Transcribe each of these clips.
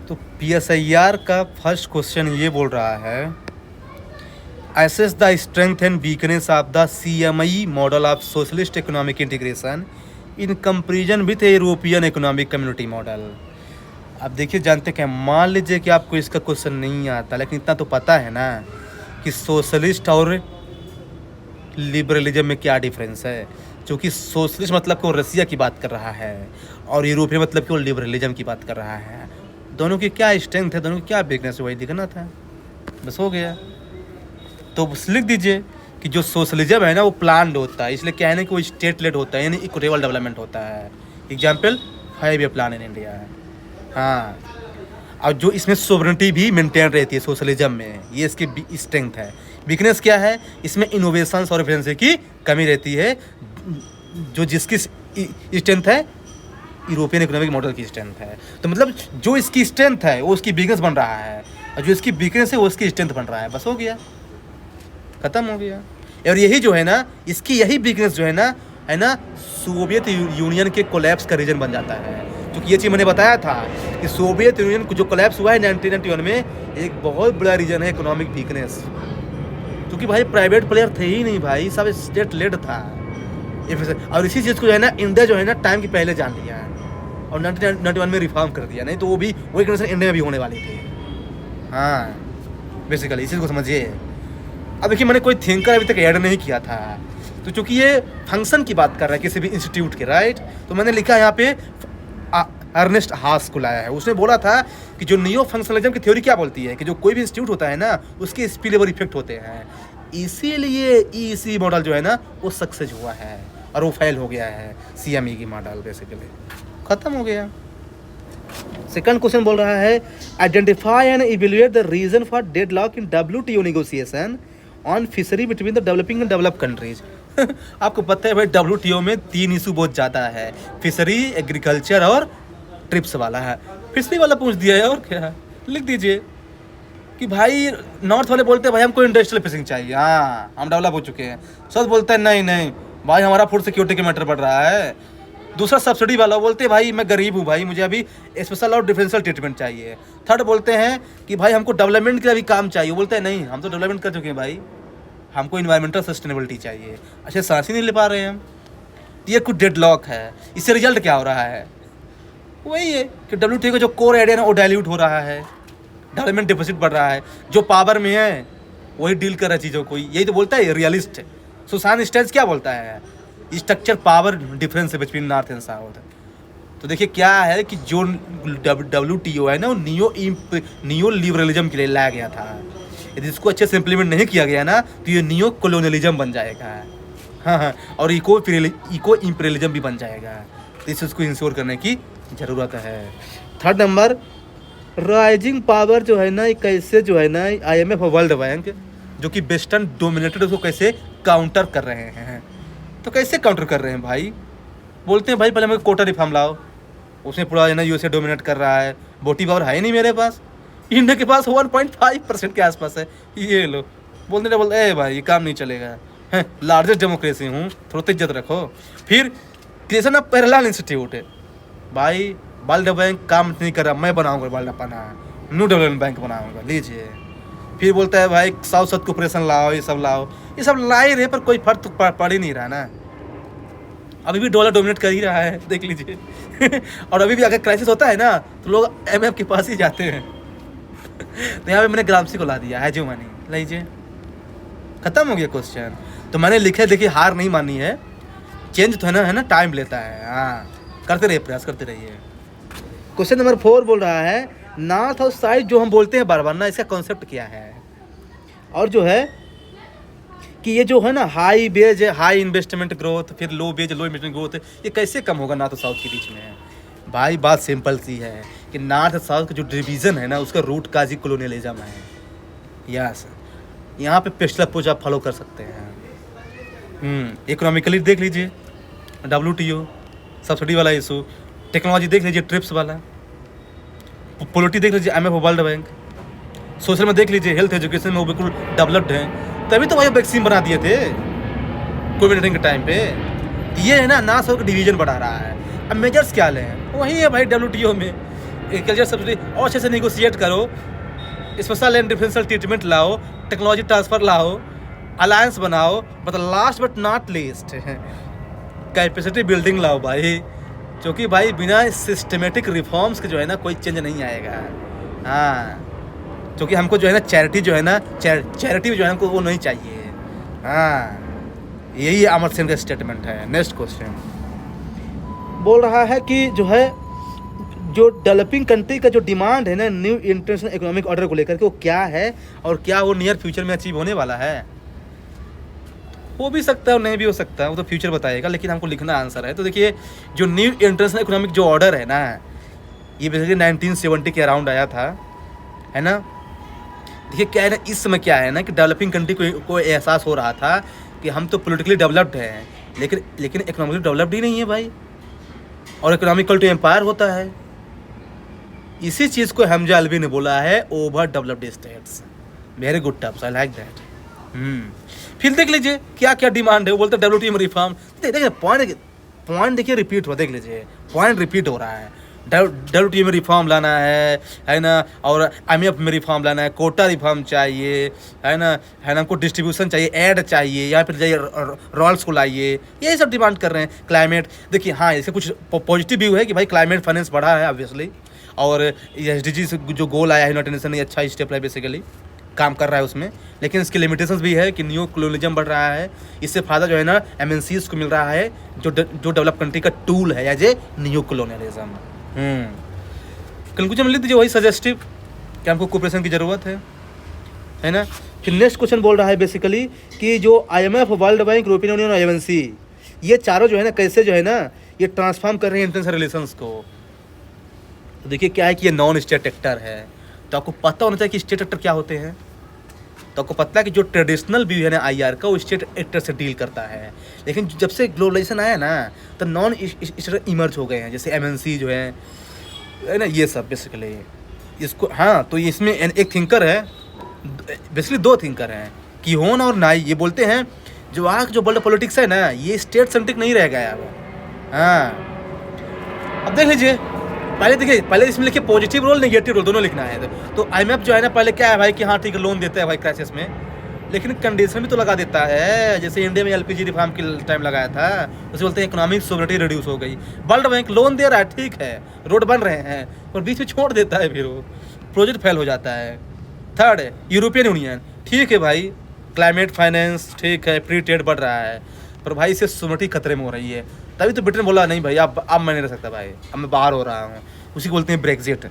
तो पीएसआईआर का first question ये बोल रहा है, assess the strength and weakness of the CME model of socialist economic integration in comparison with European economic community model. अब देखिए, जानते क्या, मान लीजिए कि आपको इसका क्वेश्चन नहीं आता, लेकिन इतना तो पता है ना कि सोशलिस्ट और लिबरलिज्म में क्या डिफरेंस है। क्योंकि सोशलिस्ट मतलब कि वो रसिया की बात कर रहा है और यूरोपीय मतलब कि वो लिबरलिज्म की बात कर रहा है। दोनों की क्या स्ट्रेंथ है, दोनों की क्या वीकनेस है, वही दिखना था, बस हो गया। तो बस लिख दीजिए कि जो सोशलिज्म है ना वो प्लान्ड होता है, इसलिए क्या है ना कि वो स्टेट लेड होता है, यानी इक्विटेबल डेवलपमेंट होता है। Example 5 year plan in India है। हाँ, और जो इसमें सोवरेनिटी भी मेंटेन रहती है सोशलिज्म में, ये इसकी स्ट्रेंथ है। वीकनेस क्या है, इसमें इनोवेशंस और एफिशिएंसी की कमी रहती है, जो जिसकी स्ट्रेंथ है यूरोपियन इकोनॉमिक मॉडल की स्ट्रेंथ है। तो मतलब जो इसकी स्ट्रेंथ है वो उसकी वीकनेस बन रहा है, और जो इसकी वीकनेस है वो उसकी स्ट्रेंथ बन रहा है, बस हो गया, खत्म हो गया। और यही जो है ना, इसकी यही वीकनेस जो है ना सोवियत यूनियन के कोलैप्स का रीजन बन जाता है। क्योंकि ये चीज़ मैंने बताया था कि सोवियत यूनियन को जो कोलैप्स हुआ है 1991 में, एक बहुत बड़ा रीजन है इकोनॉमिक वीकनेस। क्योंकि भाई प्राइवेट प्लेयर थे ही नहीं भाई, सब स्टेट लेड था। और इसी चीज़ को जो है ना इंडिया जो है ना टाइम के पहले जान लिया है और 1991 में रिफॉर्म कर दिया, नहीं तो वो भी वही कंडीशन इंडिया में भी होने वाली थी। हाँ, बेसिकली इसी को समझिए। अब देखिए, मैंने कोई थिंकर अभी तक ऐड नहीं किया था, तो चूंकि ये फंक्शन की बात कर रहा है किसी भी इंस्टीट्यूट के, राइट, तो मैंने लिखा यहाँ पे अर्नेस्ट हास को लाया है। उसने बोला था कि जो नियो फंक्शनलिज्म की थ्योरी क्या बोलती है कि जो कोई भी इंस्टीट्यूट होता है ना उसके स्पिलओवर इफेक्ट होते हैं, इसीलिए ईसी मॉडल जो है ना वो सक्सेस हुआ है और वो फेल हो गया है सीएमई की मॉडल, बेसिकली खत्म हो गया। सेकंड क्वेश्चन बोल रहा है, identify and evaluate the reason for deadlock in WTO negotiation on fishery between the developing and developed countries. आपको पता है भाई डब्ल्यूटीओ में 3 इशू बहुत ज़्यादा है, फिशरी, एग्रीकल्चर और ट्रिप्स वाला है। फिशरी वाला पूछ दिया है और क्या, लिख दीजिए कि भाई नॉर्थ वाले बोलते हैं भाई हमको इंडस्ट्रियल फिशिंग चाहिए, हाँ हम डेवलप हो चुके हैं। साउथ बोलते हैं नहीं नहीं भाई हमारा फूड सिक्योरिटी के मैटर बढ़ रहा है। दूसरा सब्सिडी वाला बोलते हैं भाई मैं गरीब हूँ भाई, मुझे अभी स्पेशल और डिफरेंशियल ट्रीटमेंट चाहिए। थर्ड बोलते हैं कि भाई हमको डेवलपमेंट के लिए भी काम चाहिए, बोलते हैं नहीं हम तो डेवलपमेंट कर चुके हैं भाई, हमको इन्वायरमेंटल सस्टेनेबिलिटी चाहिए। अच्छा, सांस ही नहीं ले पा रहे हैं हम, ये कुछ डेडलॉक है। इससे रिजल्ट क्या हो रहा है, वही है कि डब्ल्यूटीओ का जो कोर आइडिया ना वो डाइल्यूट हो रहा है, डेवलपमेंट डिफिसिट बढ़ रहा है। जो पावर में है वही डील कर रहा है चीज़ों को, यही तो बोलता है रियलिस्ट। सुसान स्टेज क्या बोलता है, स्ट्रक्चर पावर डिफरेंस है बिटवीन नॉर्थ एंड साउथ। तो देखिए क्या है कि जो डब्ल्यूटीओ है ना वो नियो लिबरलिज्म के लिए लाया गया था। यदि इसको अच्छे से इम्प्लीमेंट नहीं किया गया ना तो ये नियो कॉलोनियलिज्म बन जाएगा, हाँ, और इको इम्पीरियलिज्म भी बन जाएगा। तो इस उसको इंश्योर करने की ज़रूरत है। थर्ड नंबर, राइजिंग पावर जो है ना कैसे जो है ना IMF और वर्ल्ड बैंक जो कि वेस्टर्न डोमिनेटेड उसको कैसे काउंटर कर रहे हैं। तो कैसे काउंटर कर रहे हैं भाई, बोलते हैं भाई पहले हमें कोटा रिफॉर्म लाओ, उसमें पूरा है ना यूएसए डोमिनेट कर रहा है, वोटिंग पावर है ही नहीं मेरे पास, इंडिया के पास 1.5% के आसपास है, ये लो बोलते ए भाई ये काम नहीं चलेगा, है लार्जेस्ट डेमोक्रेसी हूँ, थोड़ा इज्जत रखो। फिर क्रिएशन ऑफ पैरेलल इंस्टीट्यूट है, भाई वर्ल्ड बैंक काम नहीं कर रहा, मैं बनाऊंगा वर्ल्ड अपना न्यू डेवलपमेंट बैंक बनाऊंगा, लीजिए। फिर बोलता है भाई साउथ साउथ कोऑपरेशन लाओ, ये सब लाओ, ये सब ला ही रहे पर कोई फर्क तो पड़ ही नहीं रहा ना। अभी भी डॉलर डोमिनेट कर ही रहा है, देख लीजिए। और अभी भी अगर क्राइसिस होता है ना तो लोग IMF के पास ही जाते हैं। तो यहाँ पे मैंने ग्रामसी को ला दिया है, जो मनी लीजिए, खत्म हो गया क्वेश्चन। तो मैंने लिखा, देखिए हार नहीं मानी है, चेंज तो है ना टाइम लेता है, हाँ करते रहिए, प्रयास करते रहिए। क्वेश्चन नंबर 4 बोल रहा है, नॉर्थ और साउथ जो हम बोलते हैं बार बार ना, इसका कॉन्सेप्ट क्या है, और जो है कि ये जो है ना high wage high investment growth, फिर low wage low investment growth, ये कैसे कम होगा नॉर्थ और साउथ के बीच में। भाई बात सिंपल सी है कि नॉर्थ और साउथ का जो डिवीज़न है ना उसका रूट काजी कॉलोनियलिज्म है। यस, यहाँ पे पिछला पूजा आप फॉलो कर सकते हैं। इकोनॉमिकली देख लीजिए WTO सब्सिडी वाला इशू, टेक्नोलॉजी देख लीजिए ट्रिप्स वाला, पॉलिटी देख लीजिए IMF वर्ल्ड बैंक, सोशल में देख लीजिए हेल्थ एजुकेशन में वो बिल्कुल डेवलप्ड हैं, तभी तो भाई वैक्सीन बना दिए थे कोविड-19 के टाइम पे। ये है ना साउथ का डिवीजन बढ़ा रहा है। अब मेजर्स क्या लें, वही है भाई WTO में एग्रीकल्चर सब्सिडी और अच्छे से निगोशिएट करो, स्पेशल एंड डिफरेंशियल ट्रीटमेंट लाओ, टेक्नोलॉजी ट्रांसफ़र लाओ, अलायंस बनाओ, but last but not least capacity building लाओ भाई, क्योंकि भाई बिना सिस्टमेटिक रिफॉर्म्स के जो है ना कोई चेंज नहीं आएगा। हाँ, क्योंकि हमको जो है ना चैरिटी जो है ना चैरिटी जो है हमको वो नहीं चाहिए। हाँ, यही अमर सिंह का स्टेटमेंट है। नेक्स्ट क्वेश्चन बोल रहा है कि जो है जो डेवलपिंग कंट्री का जो डिमांड है ना न्यू इंटरनेशनल इकोनॉमिक ऑर्डर को लेकर के वो क्या है और क्या वो नियर फ्यूचर में अचीव होने वाला है। हो भी सकता है और नहीं भी हो सकता है, वो तो फ्यूचर बताएगा, लेकिन हमको लिखना आंसर है। तो देखिए जो न्यू इंटरनेशनल इकोनॉमिक जो ऑर्डर है ना ये बेसिकली 1970 के अराउंड आया था, है ना। देखिए क्या है ना, इस समय क्या है ना कि डेवलपिंग कंट्री को एहसास हो रहा था कि हम तो पॉलिटिकली डेवलप्ड हैं लेकिन इकोनॉमिकली डेवलप्ड ही नहीं है भाई, और इकोनॉमिकल टू एम्पायर होता है। इसी चीज़ को हमजा अल्वी ने बोला है over developed states. Very good terms, I like that. फिर देख लीजिए क्या क्या डिमांड है। वो बोलते हैं WTO में रिफॉर्म। देखिए पॉइंट देखिए रिपीट हो, देख लीजिए पॉइंट रिपीट हो रहा है। WTO में रिफॉर्म लाना है ना, और IMF में रिफॉर्म लाना है, कोटा रिफॉर्म चाहिए, है ना हमको डिस्ट्रीब्यूशन चाहिए, एड चाहिए, यहाँ पर जाइए रॉल्स को लाइए, यही सब डिमांड कर रहे हैं। क्लाइमेट देखिए, हाँ इससे कुछ पॉजिटिव व्यू है कि भाई क्लाइमेट फाइनेंस बढ़ा है ऑब्वियसली, और SDG से जो गोल आया है यूनाइटेड नेशन ने अच्छा स्टेप है, बेसिकली काम कर रहा है उसमें, लेकिन इसके लिमिटेशंस भी है कि न्यू कोलोनिज्म बढ़ रहा है। इससे फ़ायदा जो है ना MNCs को मिल रहा है जो डेवलप कंट्री का टूल है as a new colonialism. Conclusion लिख दीजिए वही सजेस्टिव कि हमको कोऑपरेशन की ज़रूरत है ना। फिर नेक्स्ट क्वेश्चन बोल रहा है बेसिकली कि जो IMF, world bank, European union और MNC ये चारों जो है ना कैसे जो है ना ये ट्रांसफॉर्म कर रहे हैं इंटरनेशनल रिलेशंस को। तो देखिए क्या है कि ये नॉन स्टेट एक्टर है, तो आपको पता होना चाहिए कि स्टेट एक्टर क्या होते हैं। तो आपको पता है कि जो ट्रेडिशनल व्यू है ना IR का वो स्टेट एक्टर से डील करता है, लेकिन जब से ग्लोबलाइजेशन आया ना तो नॉन स्टेट इमर्ज हो गए हैं, जैसे MNC जो है ना ये सब बेसिकली इसको। हाँ, तो इसमें एक थिंकर है, बेसिकली दो थिंकर हैं, कीहोन और नाई। ये बोलते हैं जो आज जो वर्ल्ड पॉलिटिक्स है ना ये स्टेट सेंट्रिक नहीं रह गया अब। हाँ, अब देख लीजिए पहले इसमें लिखिए पॉजिटिव रोल नेगेटिव रोल दोनों लिखना है। तो IMF जो है ना पहले क्या है भाई कि हाँ ठीक है लोन देता है भाई क्राइसिस में, लेकिन कंडीशन भी तो लगा देता है। जैसे इंडिया में LPG रिफॉर्म के टाइम लगाया था, उसे बोलते हैं इकोनॉमिक सोवरेनिटी रिड्यूस हो गई। वर्ल्ड बैंक लोन दे रहा है, ठीक है रोड बन रहे हैं, और बीच में छोड़ देता है, फिर वो प्रोजेक्ट फेल हो जाता है। थर्ड है यूरोपियन यूनियन, ठीक है भाई क्लाइमेट फाइनेंस ठीक है, फ्री ट्रेड बढ़ रहा है, पर भाई इससे सोवरेनिटी खतरे में हो रही है। तभी तो ब्रिटेन बोला नहीं भाई अब मैं नहीं रह सकता भाई, अब मैं बाहर हो रहा हूँ, उसी को बोलते हैं ब्रेक्जिट।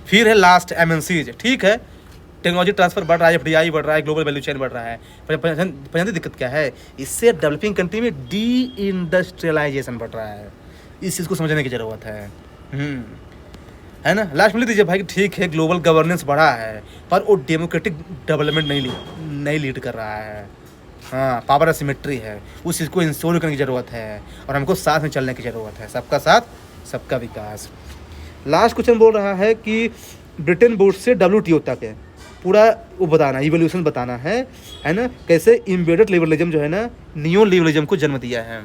फिर है लास्ट MNCs, ठीक है टेक्नोलॉजी ट्रांसफर बढ़ रहा है, FDI बढ़ रहा है, ग्लोबल वैल्यू चेन बढ़ रहा है, पर दिक्कत क्या है, इससे डेवलपिंग कंट्री में डी इंडस्ट्रियलाइजेशन बढ़ रहा है। इस चीज़ को समझने की ज़रूरत है ना। लास्ट में लिख दीजिए भाई ठीक है ग्लोबल गवर्नेंस बढ़ा है, पर वो डेमोक्रेटिक डेवलपमेंट नहीं लीड कर रहा है। हाँ, पावर असिमेट्री है, उस चीज़ को इंश्योर करने की ज़रूरत है, और हमको साथ में चलने की ज़रूरत है, सबका साथ सबका विकास। लास्ट क्वेश्चन बोल रहा है कि ब्रिटेन बोर्ड से WTO तक है पूरा वो बताना, इवोल्यूशन बताना है ना, कैसे इम्बेडेड लिबरलिज्म जो है ना नियो लिबरलिज्म को जन्म दिया है।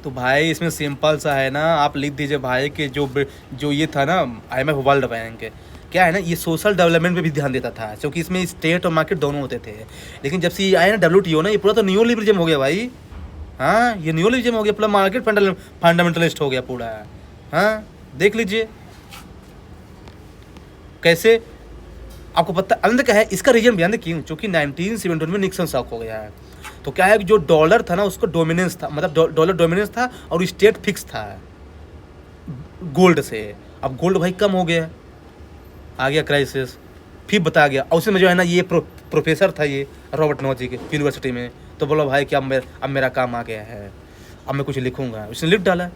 तो भाई इसमें सिंपल सा है ना, आप लिख दीजिए भाई कि जो ये था ना IMF वर्ल्ड बैंक क्या है ना ये सोशल डेवलपमेंट पे भी ध्यान देता था, क्योंकि इसमें स्टेट और मार्केट दोनों होते थे। लेकिन जब से ये आया ना WTO ना, ये पूरा तो नियो लिबरलिज्म हो गया भाई। हाँ, ये नियो लिबरलिज्म हो गया, पूरा मार्केट फंडामेंटलिस्ट हो गया पूरा। हाँ, देख लीजिए कैसे, आपको पता अंदर क्या है इसका रीजन बयान क्यों, क्योंकि 1971 में निक्सन शॉक हो गया है। तो क्या है कि जो डॉलर था ना उसका डोमिनेंस था, मतलब डॉलर डोमिनेंस था और स्टेट फिक्स था गोल्ड से। अब गोल्ड भाई कम हो गया, आ गया क्राइसिस, फिर बता गया। और उसमें जो है ना ये प्रोफेसर था ये रॉबर्ट नॉजी के यूनिवर्सिटी में, तो बोलो भाई कि अब मेरा काम आ गया है, अब मैं कुछ लिखूंगा। उसने लिख डाला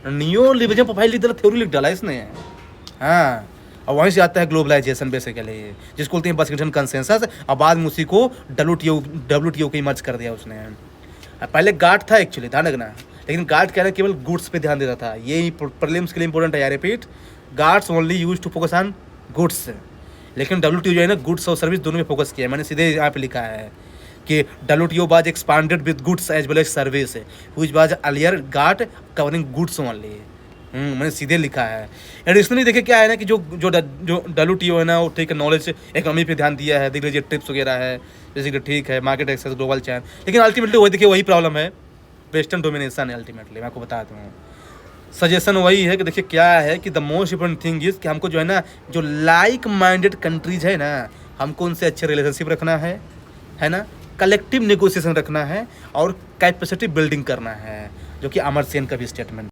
नियो लिबरलिज्म पर भाई, लिख डाला थ्योरी लिख डाला इसने। हाँ, और वहीं से आता है ग्लोबलाइजेशन बेसिकली, जिसको बोलते हैं वाशिंगटन कंसेंसस, और बाद में उसी को WTO को मर्ज कर दिया उसने। पहले गार्ड था एक्चुअली, ध्यान रखना, लेकिन गार्ड क्या है केवल गुड्स पे ध्यान देता था। ये प्रीलिम्स के लिए इंपॉर्टेंट है, repeat, GATT's only use to focus on goods. लेकिन WTO जो है ना गुड्स और सर्विस दोनों पे फोकस किया है। मैंने सीधे यहाँ पे लिखा है कि WTO was expanded with goods as well as service, which was earlier गार्ड कवरिंग गुड्स ओनली। मैंने सीधे लिखा है। एडिशनली देखिए क्या है ना कि जो जो जो WTO है ना, वो ठीक है नॉलेज इकोनॉमी पे ध्यान दिया है, देख लीजिए ट्रिप्स वगैरह है, जैसे कि ठीक है मार्केट एक्सेस ग्लोबल चैन, लेकिन अल्टीमेटली वही देखिए वही प्रॉब्लम है, वेस्टर्न डोमिनेशन है अल्टीमेटली। मैं आपको बताता हूँ, सजेशन वही है कि देखिए क्या है कि the most important thing is कि हमको जो है ना, जो लाइक माइंडेड कंट्रीज है ना, हमको उनसे अच्छे रिलेशनशिप रखना है ना, कलेक्टिव नेगोशिएशन रखना है और कैपेसिटी बिल्डिंग करना है, जो कि अमर सेन का भी स्टेटमेंट